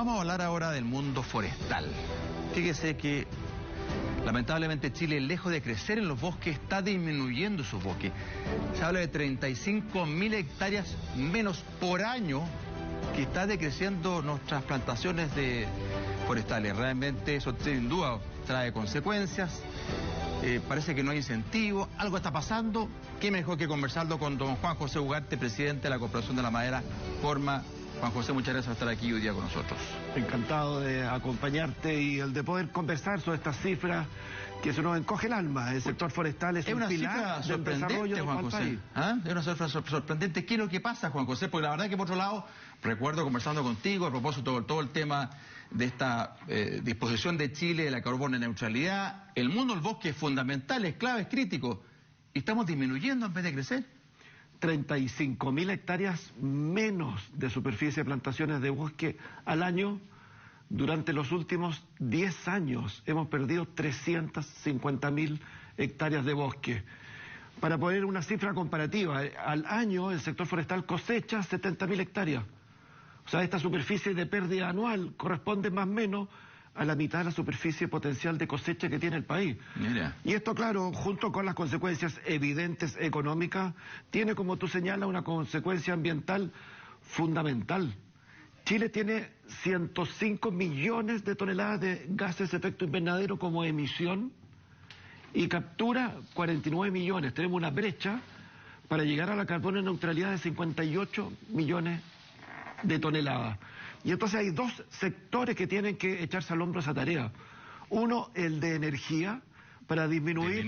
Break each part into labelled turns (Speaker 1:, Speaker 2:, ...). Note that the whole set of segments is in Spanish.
Speaker 1: Vamos a hablar ahora del mundo forestal. Fíjese que lamentablemente Chile, lejos de crecer en los bosques, está disminuyendo sus bosques. Se habla de 35.000 hectáreas menos por año que está decreciendo nuestras plantaciones forestales. Realmente eso sin duda trae consecuencias. Parece que no hay incentivo, algo está pasando. ¿Qué mejor que conversarlo con don Juan José Ugarte, presidente de la Corporación de la Madera, Forma? Juan José, muchas gracias por estar aquí hoy día con nosotros.
Speaker 2: Encantado de acompañarte y el de poder conversar sobre estas cifras que se nos encoge el alma. El sector forestal es un pilar del desarrollo de Juan José.
Speaker 1: Es una cifra sorprendente. ¿Qué es lo que pasa, Juan José? Porque la verdad que por otro lado, recuerdo conversando contigo a propósito de todo el tema de esta disposición de Chile de la carbono neutralidad. El mundo del bosque es fundamental, es clave, es crítico. Y estamos disminuyendo en vez de crecer.
Speaker 2: 35.000 hectáreas menos de superficie de plantaciones de bosque al año. Durante los últimos 10 años hemos perdido 350.000 hectáreas de bosque. Para poner una cifra comparativa, al año el sector forestal cosecha 70.000 hectáreas. O sea, esta superficie de pérdida anual corresponde más o menos a la mitad de la superficie potencial de cosecha que tiene el país.
Speaker 1: Mira.
Speaker 2: Y esto, claro, junto con las consecuencias evidentes económicas, tiene, como tú señalas, una consecuencia ambiental fundamental. Chile tiene 105 millones de toneladas de gases de efecto invernadero como emisión y captura 49 millones. Tenemos una brecha para llegar a la carbono neutralidad de 58 millones de toneladas. Y entonces hay dos sectores que tienen que echarse al hombro esa tarea. Uno, el de energía, para disminuir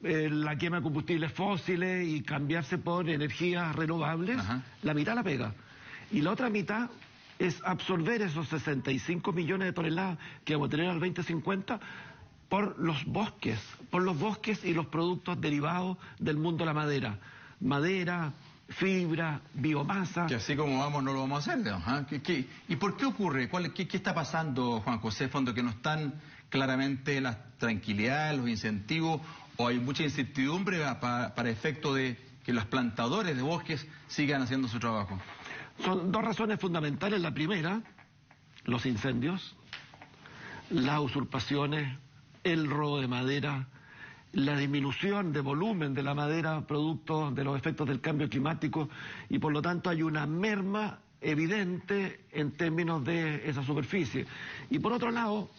Speaker 2: la quema de combustibles fósiles y cambiarse por energías renovables. Ajá. La mitad la pega. Y la otra mitad es absorber esos 65 millones de toneladas que vamos a tener al 2050 por los bosques y los productos derivados del mundo de la madera. Madera, fibra, biomasa.
Speaker 1: Que así como vamos no lo vamos a hacer, ¿eh? ¿Y por qué ocurre? ¿Qué está pasando, Juan José, fondo que no están claramente las tranquilidades, los incentivos, o hay mucha incertidumbre para efecto de que los plantadores de bosques sigan haciendo su trabajo?
Speaker 2: Son dos razones fundamentales. La primera, los incendios, las usurpaciones, el robo de madera, la disminución de volumen de la madera producto de los efectos del cambio climático, y por lo tanto hay una merma evidente en términos de esa superficie. Y por otro lado,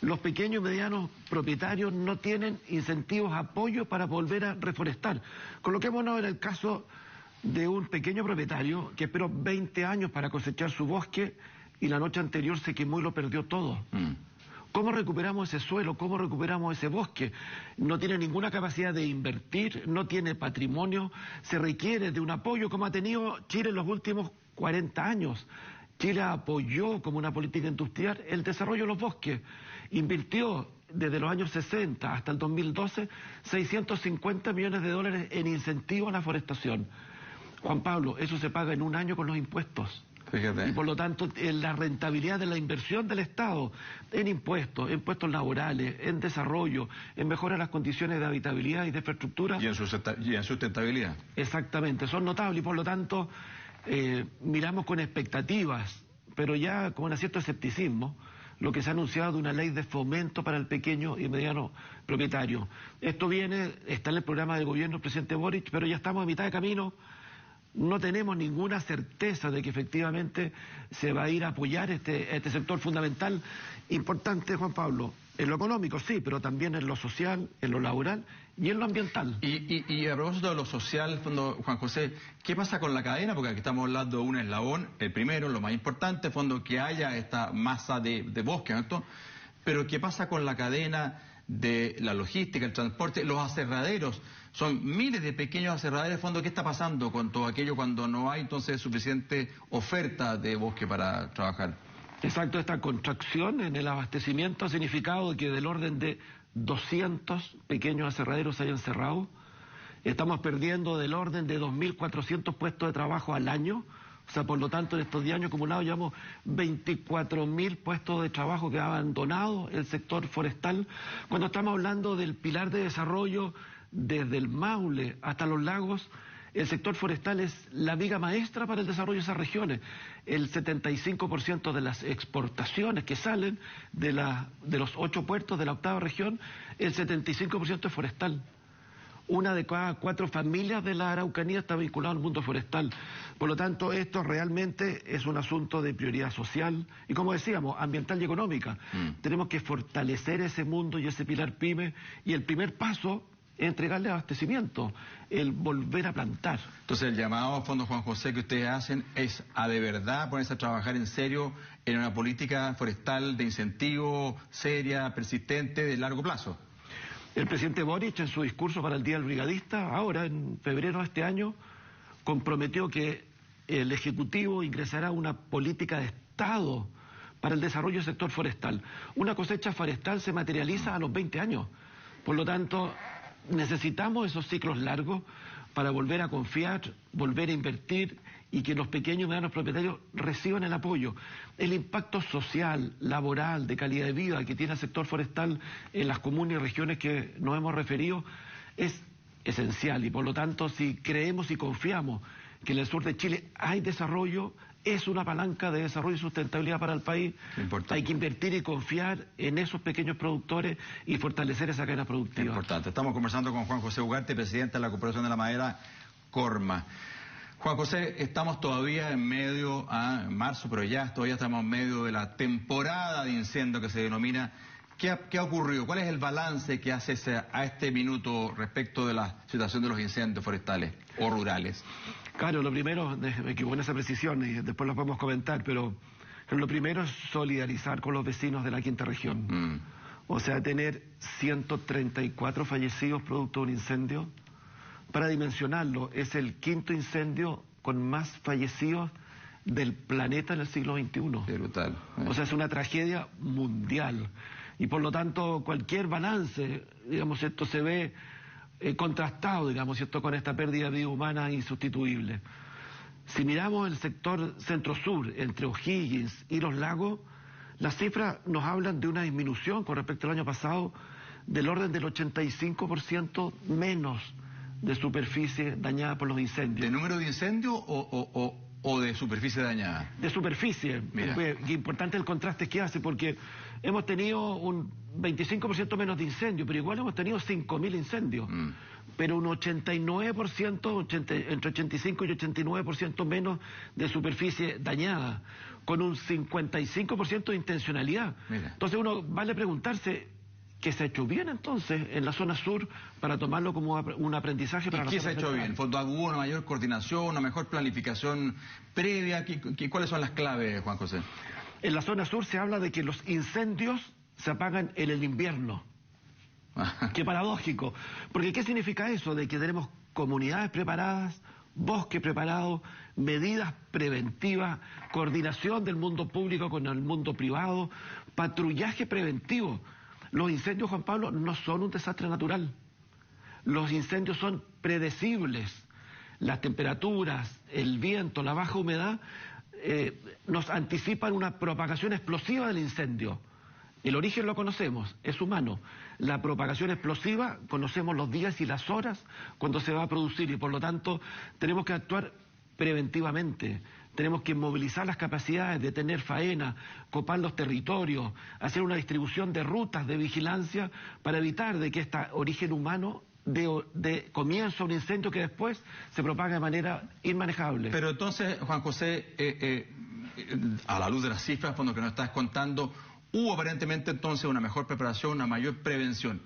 Speaker 2: los pequeños y medianos propietarios no tienen incentivos, apoyo para volver a reforestar. Coloquémonos en el caso de un pequeño propietario que esperó 20 años para cosechar su bosque y la noche anterior se quemó y lo perdió todo. ¿Cómo recuperamos ese suelo? ¿Cómo recuperamos ese bosque? No tiene ninguna capacidad de invertir, no tiene patrimonio, se requiere de un apoyo como ha tenido Chile en los últimos 40 años. Chile apoyó como una política industrial el desarrollo de los bosques, invirtió desde los años 60 hasta el 2012 $650 millones en incentivos a la forestación. Juan Pablo, eso se paga en un año con los impuestos.
Speaker 1: Fíjate.
Speaker 2: Y por lo tanto, en la rentabilidad de la inversión del Estado en impuestos laborales, en desarrollo, en mejora de las condiciones de habitabilidad y de infraestructura.
Speaker 1: Y en sustentabilidad.
Speaker 2: Exactamente, son notables y por lo tanto miramos con expectativas, pero ya con un cierto escepticismo, lo que se ha anunciado de una ley de fomento para el pequeño y mediano propietario. Esto está en el programa de gobierno del presidente Boric, pero ya estamos a mitad de camino. No tenemos ninguna certeza de que efectivamente se va a ir a apoyar este sector fundamental, importante, Juan Pablo, en lo económico sí, pero también en lo social, en lo laboral y en lo ambiental.
Speaker 1: Y a propósito de lo social, fondo, Juan José, ¿qué pasa con la cadena? Porque aquí estamos hablando de un eslabón, el primero, lo más importante, fondo, que haya esta masa de bosque, ¿no? Pero ¿qué pasa con la cadena de la logística, el transporte, los aserraderos? Son miles de pequeños aserraderos de fondo. ¿Qué está pasando con todo aquello cuando no hay entonces suficiente oferta de bosque para trabajar?
Speaker 2: Exacto, esta contracción en el abastecimiento ha significado que del orden de 200 pequeños aserraderos se hayan cerrado. Estamos perdiendo del orden de 2.400 puestos de trabajo al año. O sea, por lo tanto, en estos 10 años acumulados llevamos 24.000 puestos de trabajo que ha abandonado el sector forestal. Cuando estamos hablando del pilar de desarrollo desde el Maule hasta los lagos, El sector forestal es la viga maestra para el desarrollo de esas regiones. El 75% de las exportaciones que salen de los 8 puertos de la 8ª región, el 75% es forestal. Una de cada 4 familias de la Araucanía está vinculada al mundo forestal. Por lo tanto, esto realmente es un asunto de prioridad social y, como decíamos, ambiental y económica. Tenemos que fortalecer ese mundo y ese pilar PYME, y el primer paso es entregarle abastecimiento, el volver a plantar.
Speaker 1: Entonces el llamado a fondo, Juan José, que ustedes hacen es a de verdad ponerse a trabajar en serio en una política forestal de incentivo seria, persistente, de largo plazo.
Speaker 2: El presidente Boric, en su discurso para el Día del Brigadista, ahora en febrero de este año, comprometió que el Ejecutivo ingresará una política de Estado para el desarrollo del sector forestal. Una cosecha forestal se materializa a los 20 años. Por lo tanto, necesitamos esos ciclos largos para volver a confiar, volver a invertir y que los pequeños y medianos propietarios reciban el apoyo. El impacto social, laboral, de calidad de vida que tiene el sector forestal en las comunas y regiones que nos hemos referido es esencial, y por lo tanto, si creemos y confiamos que en el sur de Chile hay desarrollo, es una palanca de desarrollo y sustentabilidad para el país. Importante. Hay que invertir y confiar en esos pequeños productores y fortalecer esa cadena productiva.
Speaker 1: Importante. Estamos conversando con Juan José Ugarte, presidente de la Corporación de la Madera, Corma. Juan José, estamos todavía en medio, en marzo, pero todavía estamos en medio de la temporada de incendio que se denomina. ¿Qué ha ocurrido? ¿Cuál es el balance que haces a este minuto respecto de la situación de los incendios forestales o rurales?
Speaker 2: Claro, lo primero, me equivoqué en esa precisión y después lo podemos comentar, pero lo primero es solidarizar con los vecinos de la 5ª región. O sea, tener 134 fallecidos producto de un incendio. Para dimensionarlo, es el 5º incendio con más fallecidos del planeta en el siglo XXI.
Speaker 1: Qué brutal.
Speaker 2: O sea, es una tragedia mundial. Y por lo tanto, cualquier balance, digamos, esto se ve contrastado, digamos, esto con esta pérdida de vida humana insustituible. Si miramos el sector centro-sur, entre O'Higgins y Los Lagos, las cifras nos hablan de una disminución con respecto al año pasado del orden del 85% menos de superficie dañada por los incendios.
Speaker 1: ¿De número de incendios o de superficie dañada?
Speaker 2: De superficie. Es importante el contraste que hace, porque hemos tenido un 25% menos de incendios, pero igual hemos tenido 5.000 incendios. Pero un 89%, entre 85 y 89% menos de superficie dañada, con un 55% de intencionalidad. Entonces uno vale preguntarse, ¿qué se ha hecho bien entonces en la zona sur para tomarlo como un aprendizaje para nosotros?
Speaker 1: ¿Qué se ha hecho bien? ¿Hubo una mayor coordinación, una mejor planificación previa? ¿Cuáles son las claves, Juan José?
Speaker 2: En la zona sur se habla de que los incendios se apagan en el invierno. Qué paradójico. Porque ¿qué significa eso? De que tenemos comunidades preparadas, bosque preparado, medidas preventivas, coordinación del mundo público con el mundo privado, patrullaje preventivo. Los incendios, Juan Pablo, no son un desastre natural. Los incendios son predecibles. Las temperaturas, el viento, la baja humedad nos anticipan una propagación explosiva del incendio. El origen lo conocemos, es humano. La propagación explosiva, conocemos los días y las horas cuando se va a producir, y por lo tanto tenemos que actuar preventivamente. Tenemos que movilizar las capacidades de tener faena, copar los territorios, hacer una distribución de rutas de vigilancia para evitar de que este origen humano de comienzo a un incendio que después se propaga de manera inmanejable.
Speaker 1: Pero entonces, Juan José, a la luz de las cifras, por lo que nos estás contando, hubo aparentemente entonces una mejor preparación, una mayor prevención.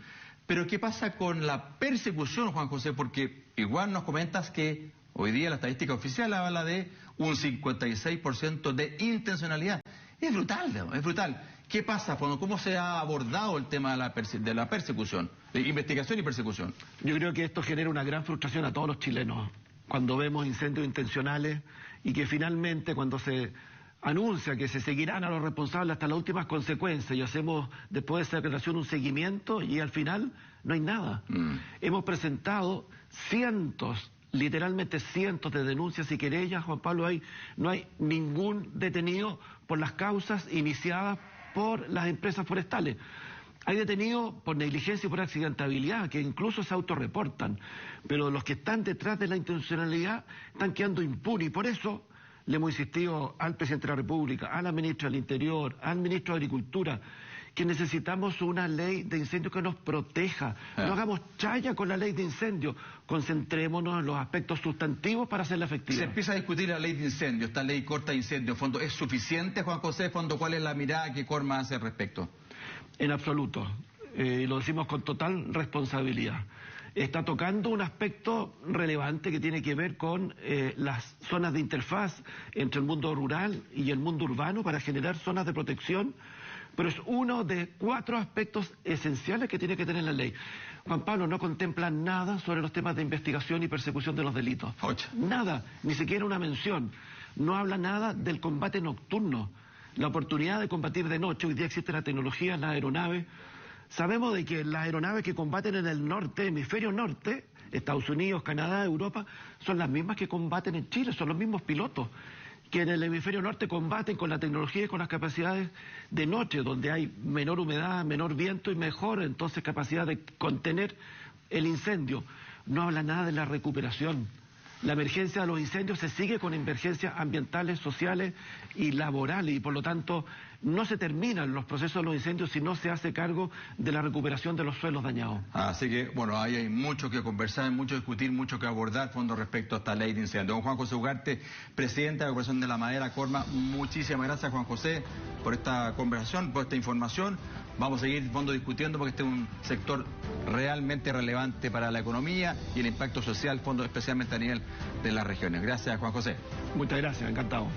Speaker 1: Pero ¿qué pasa con la persecución, Juan José? Porque igual nos comentas que hoy día la estadística oficial habla de un 56% de intencionalidad. Es brutal, es brutal. ¿Qué pasa? ¿Cómo se ha abordado el tema de la persecución, de investigación y persecución?
Speaker 2: Yo creo que esto genera una gran frustración a todos los chilenos cuando vemos incendios intencionales y que finalmente cuando se anuncia que se seguirán a los responsables hasta las últimas consecuencias y hacemos después de esa declaración un seguimiento y al final no hay nada. Hemos presentado literalmente cientos de denuncias y querellas, Juan Pablo, no hay ningún detenido por las causas iniciadas por las empresas forestales. Hay detenidos por negligencia y por accidentabilidad, que incluso se autorreportan, pero los que están detrás de la intencionalidad están quedando impunes, y por eso le hemos insistido al presidente de la República, a la ministra del Interior, al ministro de Agricultura, que necesitamos una ley de incendios que nos proteja. No hagamos chaya con la ley de incendios, concentrémonos en los aspectos sustantivos para hacerla efectiva.
Speaker 1: Se empieza a discutir la ley de incendios, esta ley corta de incendios, fondo, ¿es suficiente, Juan José? Fondo, ¿cuál es la mirada que Corma hace al respecto?
Speaker 2: En absoluto, y lo decimos con total responsabilidad. Está tocando un aspecto relevante que tiene que ver con las zonas de interfaz entre el mundo rural y el mundo urbano para generar zonas de protección, pero es uno de 4 aspectos esenciales que tiene que tener la ley. Juan Pablo, no contempla nada sobre los temas de investigación y persecución de los delitos. Nada, ni siquiera una mención. No habla nada del combate nocturno, la oportunidad de combatir de noche. Hoy día existe la tecnología, las aeronaves. Sabemos de que las aeronaves que combaten en el norte, hemisferio norte, Estados Unidos, Canadá, Europa, son las mismas que combaten en Chile, son los mismos pilotos que en el hemisferio norte combaten con la tecnología y con las capacidades de noche, donde hay menor humedad, menor viento y mejor entonces capacidad de contener el incendio. No habla nada de la recuperación. La emergencia de los incendios se sigue con emergencias ambientales, sociales y laborales, y por lo tanto no se terminan los procesos de los incendios si no se hace cargo de la recuperación de los suelos dañados.
Speaker 1: Así que, bueno, ahí hay mucho que conversar, mucho que discutir, mucho que abordar, fondo, respecto a esta ley de incendios. Don Juan José Ugarte, presidente de la Corporación de la Madera, Corma, muchísimas gracias, Juan José, por esta conversación, por esta información. Vamos a seguir, fondo, discutiendo porque este es un sector realmente relevante para la economía y el impacto social, fondo, especialmente a nivel de las regiones. Gracias, Juan José.
Speaker 2: Muchas gracias, encantado.